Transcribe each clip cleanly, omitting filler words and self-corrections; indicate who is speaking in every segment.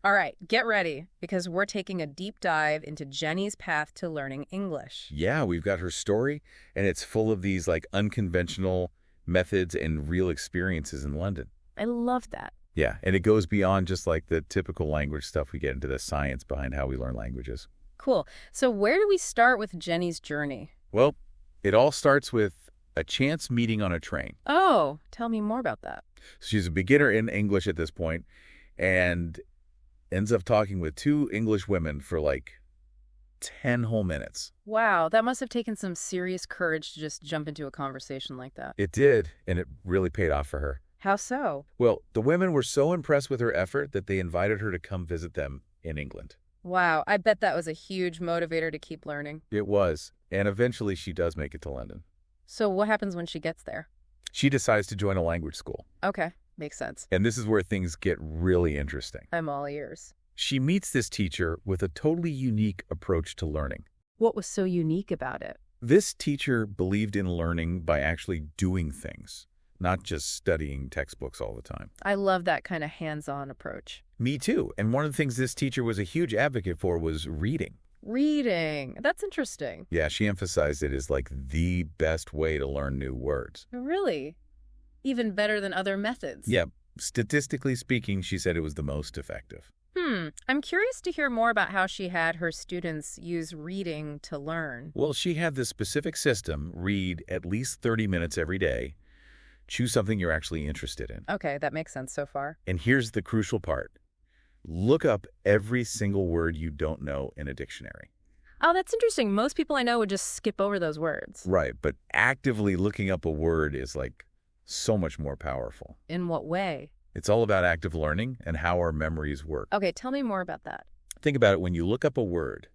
Speaker 1: All right, get ready, because we're taking a deep dive into Jenny's path to learning English.
Speaker 2: Yeah, we've got her story, and it's full of these like unconventional methods and real experiences in London.
Speaker 1: I love that.
Speaker 2: Yeah, and it goes beyond just like the typical language stuff. We get into the science behind how we learn languages.
Speaker 1: Cool. So where do we start with Jenny's journey?
Speaker 2: Well, it all starts with a chance meeting on a train.
Speaker 1: Oh, tell me more about that.
Speaker 2: She's a beginner in English at this point and ends up talking with two English women for like 10 whole minutes.
Speaker 1: Wow, that must have taken some serious courage to just jump into a conversation like that.
Speaker 2: It did, and it really paid off for her.
Speaker 1: How so?
Speaker 2: Well, the women were so impressed with her effort that they invited her to come visit them in England.
Speaker 1: Wow, I bet that was a huge motivator to keep learning.
Speaker 2: It was, and eventually she does make it to London.
Speaker 1: So what happens when she gets there?
Speaker 2: She decides to join a language school.
Speaker 1: Okay, makes sense.
Speaker 2: And this is where things get really interesting.
Speaker 1: I'm all ears.
Speaker 2: She meets this teacher with a totally unique approach to learning.
Speaker 1: What was so unique about it?
Speaker 2: This teacher believed in learning by actually doing things, not just studying textbooks all the time.
Speaker 1: I love that kind of hands-on approach.
Speaker 2: Me too. And one of the things this teacher was a huge advocate for was reading.
Speaker 1: Reading. That's interesting.
Speaker 2: Yeah, she emphasized it as like the best way to learn new words.
Speaker 1: Really? Even better than other methods?
Speaker 2: Yeah, statistically speaking, she said it was the most effective.
Speaker 1: I'm curious to hear more about how she had her students use reading to learn.
Speaker 2: Well, she had this specific system: read at least 30 minutes every day, choose something you're actually interested in.
Speaker 1: Okay, that makes sense so far.
Speaker 2: And here's the crucial part. Look up every single word you don't know in a dictionary.
Speaker 1: Oh, that's interesting. Most people I know would just skip over those words.
Speaker 2: Right, but actively looking up a word is like so much more powerful.
Speaker 1: In what way?
Speaker 2: It's all about active learning and how our memories work.
Speaker 1: Okay, tell me more about that.
Speaker 2: Think about it. When you look up a word,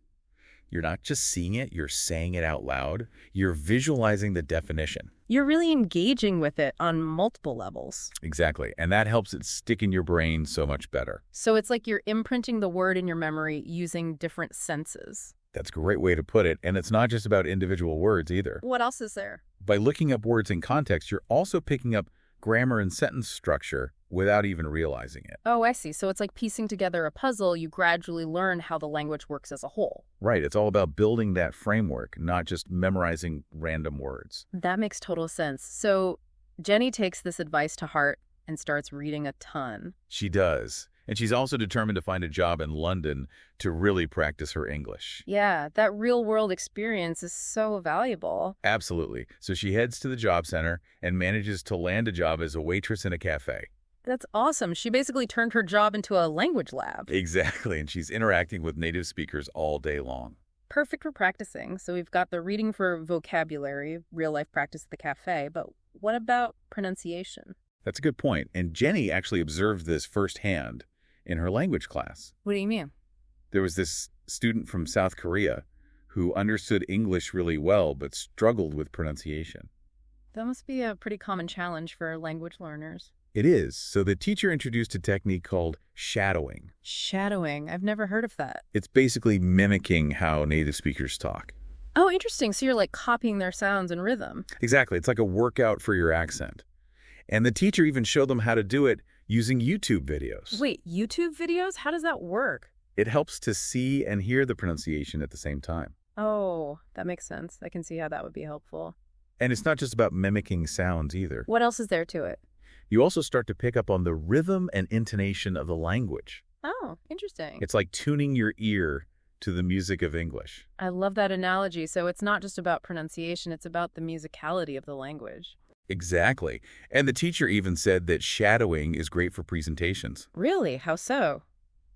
Speaker 2: you're not just seeing it, you're saying it out loud. You're visualizing the definition.
Speaker 1: You're really engaging with it on multiple levels.
Speaker 2: Exactly. And that helps it stick in your brain so much better.
Speaker 1: So it's like you're imprinting the word in your memory using different senses.
Speaker 2: That's a great way to put it. And it's not just about individual words either.
Speaker 1: What else is there?
Speaker 2: By looking up words in context, you're also picking up grammar and sentence structure without even realizing it.
Speaker 1: Oh, I see. So it's like piecing together a puzzle. You gradually learn how the language works as a whole.
Speaker 2: Right. It's all about building that framework, not just memorizing random words.
Speaker 1: That makes total sense. So Jenny takes this advice to heart and starts reading a ton.
Speaker 2: She does. And she's also determined to find a job in London to really practice her English.
Speaker 1: Yeah, that real-world experience is so valuable.
Speaker 2: Absolutely. So she heads to the job center and manages to land a job as a waitress in a cafe.
Speaker 1: That's awesome. She basically turned her job into a language lab.
Speaker 2: Exactly. And she's interacting with native speakers all day long.
Speaker 1: Perfect for practicing. So we've got the reading for vocabulary, real-life practice at the cafe, but what about pronunciation?
Speaker 2: That's a good point. And Jenny actually observed this firsthand in her language class.
Speaker 1: What do you mean?
Speaker 2: There was this student from South Korea who understood English really well but struggled with pronunciation.
Speaker 1: That must be a pretty common challenge for language learners.
Speaker 2: It is. So the teacher introduced a technique called shadowing.
Speaker 1: Shadowing. I've never heard of that.
Speaker 2: It's basically mimicking how native speakers talk.
Speaker 1: Oh, interesting. So you're like copying their sounds and rhythm.
Speaker 2: Exactly. It's like a workout for your accent. And the teacher even showed them how to do it using YouTube videos.
Speaker 1: Wait, YouTube videos? How does that work?
Speaker 2: It helps to see and hear the pronunciation at the same time.
Speaker 1: Oh, that makes sense. I can see how that would be helpful.
Speaker 2: And it's not just about mimicking sounds either.
Speaker 1: What else is there to it?
Speaker 2: You also start to pick up on the rhythm and intonation of the language.
Speaker 1: Oh, interesting.
Speaker 2: It's like tuning your ear to the music of English.
Speaker 1: I love that analogy. So it's not just about pronunciation, it's about the musicality of the language.
Speaker 2: Exactly. And the teacher even said that shadowing is great for presentations.
Speaker 1: Really? How so?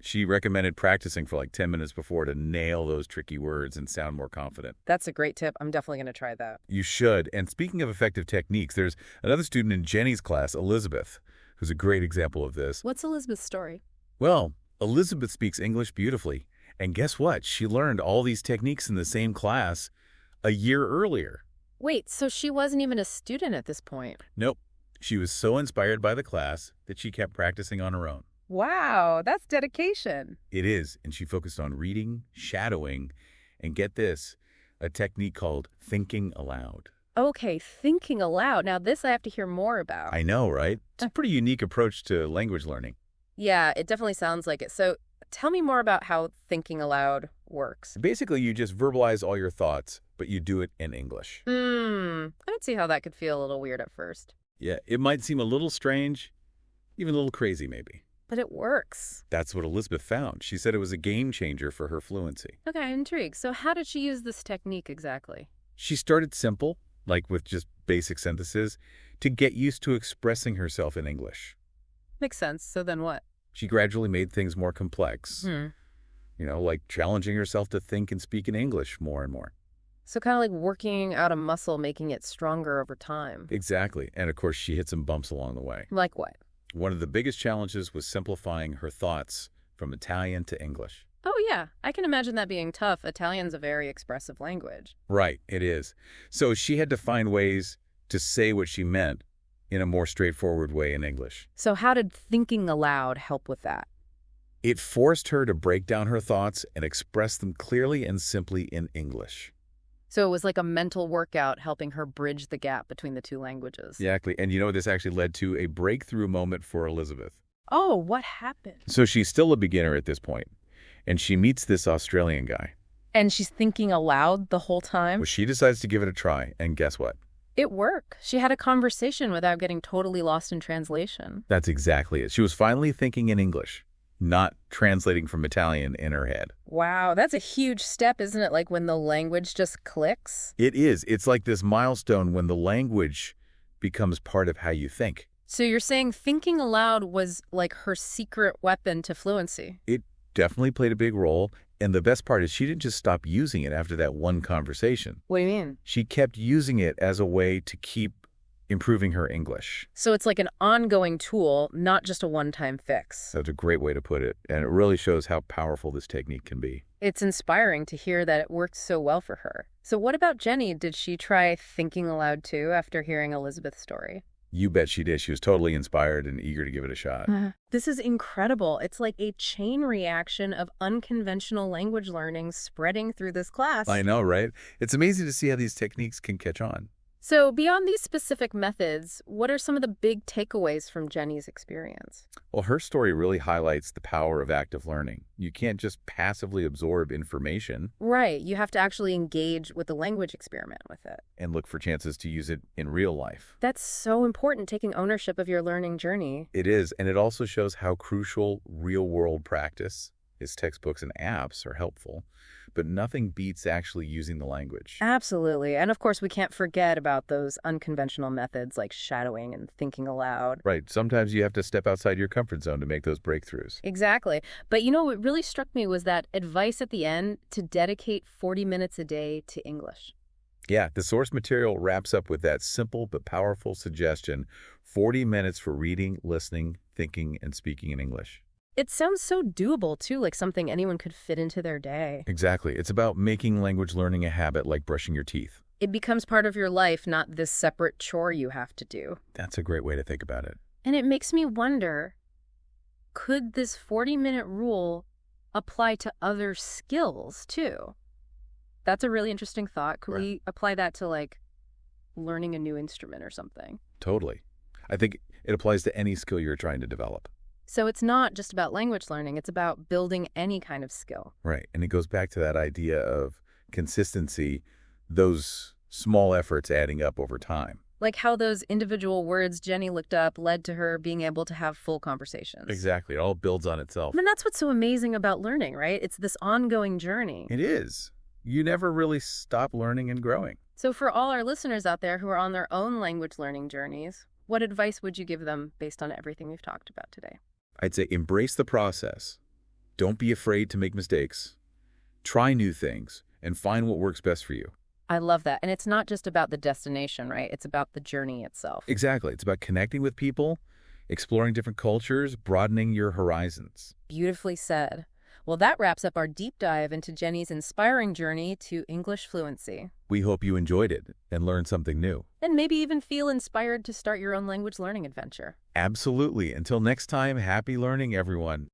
Speaker 2: She recommended practicing for like 10 minutes before to nail those tricky words and sound more confident.
Speaker 1: That's a great tip. I'm definitely going to try that.
Speaker 2: You should. And speaking of effective techniques, there's another student in Jenny's class, Elizabeth, who's a great example of this.
Speaker 1: What's Elizabeth's story?
Speaker 2: Well, Elizabeth speaks English beautifully. And guess what? She learned all these techniques in the same class a year earlier.
Speaker 1: Wait, so she wasn't even a student at this point?
Speaker 2: Nope. She was so inspired by the class that she kept practicing on her own.
Speaker 1: Wow, that's dedication.
Speaker 2: It is, and she focused on reading, shadowing, and get this, a technique called thinking aloud.
Speaker 1: Okay, thinking aloud. Now this I have to hear more about.
Speaker 2: I know, right? It's a pretty unique approach to language learning.
Speaker 1: Yeah, it definitely sounds like it. So Tell me more about how thinking aloud works.
Speaker 2: Basically, you just verbalize all your thoughts, but you do it in English.
Speaker 1: I could see how that could feel a little weird at first.
Speaker 2: Yeah, it might seem a little strange, even a little crazy maybe.
Speaker 1: But it works.
Speaker 2: That's what Elizabeth found. She said it was a game changer for her fluency.
Speaker 1: Okay, I'm intrigued. So how did she use this technique exactly?
Speaker 2: She started simple, like with just basic sentences, to get used to expressing herself in English.
Speaker 1: Makes sense. So then what?
Speaker 2: She gradually made things more complex, like challenging herself to think and speak in English more and more.
Speaker 1: So kind of like working out a muscle, making it stronger over time.
Speaker 2: Exactly. And of course, she hit some bumps along the way.
Speaker 1: Like what?
Speaker 2: One of the biggest challenges was simplifying her thoughts from Italian to English.
Speaker 1: Oh, yeah. I can imagine that being tough. Italian's a very expressive language.
Speaker 2: Right, it is. So she had to find ways to say what she meant in a more straightforward way in English.
Speaker 1: So how did thinking aloud help with that?
Speaker 2: It forced her to break down her thoughts and express them clearly and simply in English.
Speaker 1: So it was like a mental workout helping her bridge the gap between the two languages.
Speaker 2: Exactly. And this actually led to a breakthrough moment for Elizabeth.
Speaker 1: Oh, what happened?
Speaker 2: So she's still a beginner at this point, and she meets this Australian guy.
Speaker 1: And she's thinking aloud the whole time?
Speaker 2: Well, she decides to give it a try, and guess what?
Speaker 1: It worked. She had a conversation without getting totally lost in translation.
Speaker 2: That's exactly it. She was finally thinking in English, not translating from Italian in her head.
Speaker 1: Wow, that's a huge step, isn't it? Like when the language just clicks?
Speaker 2: It is. It's like this milestone when the language becomes part of how you think.
Speaker 1: So you're saying thinking aloud was like her secret weapon to fluency?
Speaker 2: It definitely played a big role. And the best part is she didn't just stop using it after that one conversation.
Speaker 1: What do you mean?
Speaker 2: She kept using it as a way to keep improving her English.
Speaker 1: So it's like an ongoing tool, not just a one-time fix.
Speaker 2: That's a great way to put it. And it really shows how powerful this technique can be.
Speaker 1: It's inspiring to hear that it worked so well for her. So what about Jenny? Did she try thinking aloud too after hearing Elizabeth's story?
Speaker 2: You bet she did. She was totally inspired and eager to give it a shot.
Speaker 1: This is incredible. It's like a chain reaction of unconventional language learning spreading through this class.
Speaker 2: I know, right? It's amazing to see how these techniques can catch on.
Speaker 1: So beyond these specific methods, what are some of the big takeaways from Jenny's experience?
Speaker 2: Well, her story really highlights the power of active learning. You can't just passively absorb information.
Speaker 1: Right. You have to actually engage with the language experiment with it.
Speaker 2: And look for chances to use it in real life.
Speaker 1: That's so important, taking ownership of your learning journey.
Speaker 2: It is, and it also shows how crucial real-world practice is. Textbooks and apps are helpful, but nothing beats actually using the language.
Speaker 1: Absolutely. And of course, we can't forget about those unconventional methods like shadowing and thinking aloud.
Speaker 2: Right. Sometimes you have to step outside your comfort zone to make those breakthroughs.
Speaker 1: Exactly. But what really struck me was that advice at the end to dedicate 40 minutes a day to English.
Speaker 2: Yeah, the source material wraps up with that simple but powerful suggestion: 40 minutes for reading, listening, thinking, and speaking in English.
Speaker 1: It sounds so doable, too, like something anyone could fit into their day.
Speaker 2: Exactly. It's about making language learning a habit like brushing your teeth.
Speaker 1: It becomes part of your life, not this separate chore you have to do.
Speaker 2: That's a great way to think about it.
Speaker 1: And it makes me wonder, could this 40-minute rule apply to other skills, too? That's a really interesting thought. Could we apply that to, like, learning a new instrument or something?
Speaker 2: Totally. I think it applies to any skill you're trying to develop.
Speaker 1: So it's not just about language learning, it's about building any kind of skill.
Speaker 2: Right. And it goes back to that idea of consistency, those small efforts adding up over time.
Speaker 1: Like how those individual words Jenny looked up led to her being able to have full conversations.
Speaker 2: Exactly. It all builds on itself.
Speaker 1: And that's what's so amazing about learning, right? It's this ongoing journey.
Speaker 2: It is. You never really stop learning and growing.
Speaker 1: So for all our listeners out there who are on their own language learning journeys, what advice would you give them based on everything we've talked about today?
Speaker 2: I'd say embrace the process. Don't be afraid to make mistakes. Try new things and find what works best for you.
Speaker 1: I love that. And it's not just about the destination, right? It's about the journey itself.
Speaker 2: Exactly. It's about connecting with people, exploring different cultures, broadening your horizons.
Speaker 1: Beautifully said. Well, that wraps up our deep dive into Jenny's inspiring journey to English fluency.
Speaker 2: We hope you enjoyed it and learned something new.
Speaker 1: And maybe even feel inspired to start your own language learning adventure.
Speaker 2: Absolutely. Until next time, happy learning, everyone.